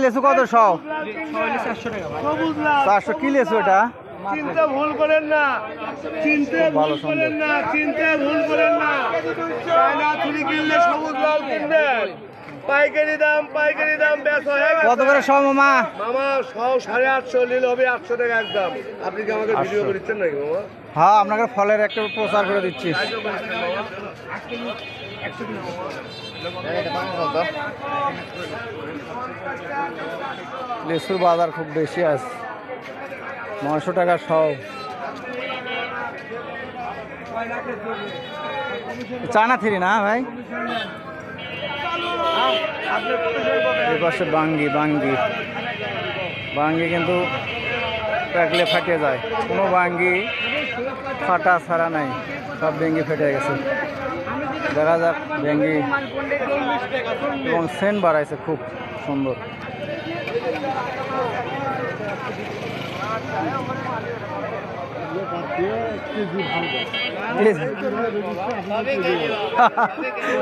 লেচু কত? 400 কি লেচু এটা? চিনতে ভুল করেন না, চিনতে ভুল করেন না, চিনতে ভুল করেন না। চায়না থ্রি কিনলে সবুজ লাল কিনবেন। পাইকারি দাম বেশ হয়ে গেছে। কত করে সব মামা? মামা 850 নিলে হবে 800 টাকা একদম। আপনি কি আমাকে ভিডিও করছেন নাকি মামা? হ্যাঁ, আপনাকে ফলের একটা প্রচার করে দিচ্ছি। লেচুর বাজার খুব বেশি আছে, 900 টাকা সব। চায়না থ্রি না ভাই? এই পাশে বাঙ্গি কিন্তু রাখলে ফাটে যায়, কোনো বাঙ্গি ফাটা ছাড়া নাই, সব ভেঙ্গি ফেটে গেছে। দেখা যাক ভেঙ্গি, এবং সেন্ট বাড়াইছে খুব সুন্দর।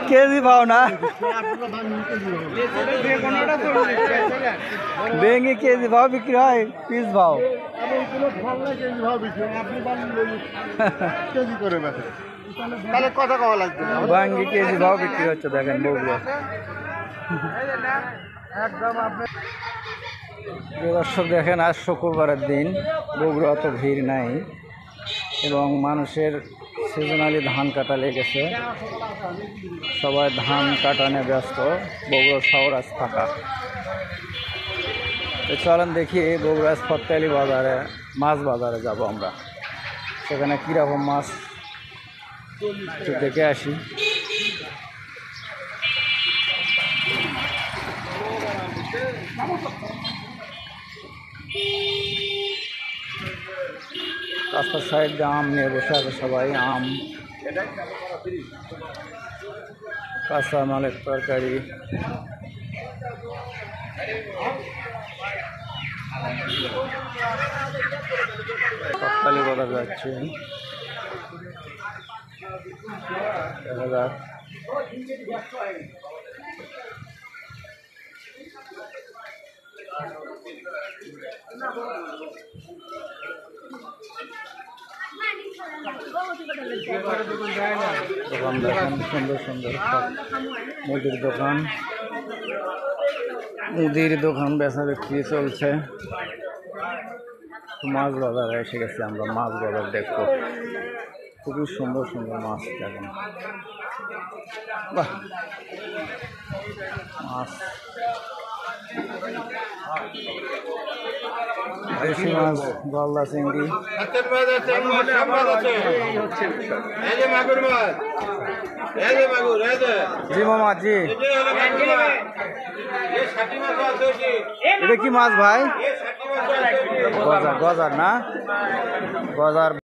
কেজি পাও না? ভেঙ্গি কেজি ভাও বিক্রি হয়, পিস ভাও ভাঙ্গি কেজি ভাও বিক্রি হচ্ছে। দেখেন বগুড়া। দর্শক দেখেন, আজ শুক্রবারের দিন, বগুড়া অত ভিড় নাই এবং মানুষের সিজনালি ধান কাটা লেগেছে, সবাই ধান কাটা নিয়ে ব্যস্ত। বগুড়া শহর আজ ফাঁকা। তো চলেন দেখি বগুড়া ফটকালি বাজারে, মাছ বাজারে যাব আমরা, সেখানে কীরকম মাছ একটু দেখে আসি। রাস্তার সাইড দিয়ে আম নিয়ে বসে আছে সবাই, আম, কাঁচা মালের তরকারি। সকালে বাজার যাচ্ছে, দেখা যাক। দোকান দেখেন, সুন্দর সুন্দর মুদির দোকান বেচা বিক্রি চলছে। মাছ বাজারে এসে গেছি আমরা, মাছ বাজার দেখবো। খুবই সুন্দর সুন্দর মাছ দেখেন, বাহ, মাছ, দেশি মাছ, গলদা চিংড়ি। জি মামা, জি। এটা কি মাছ ভাই? গজার না? গজার।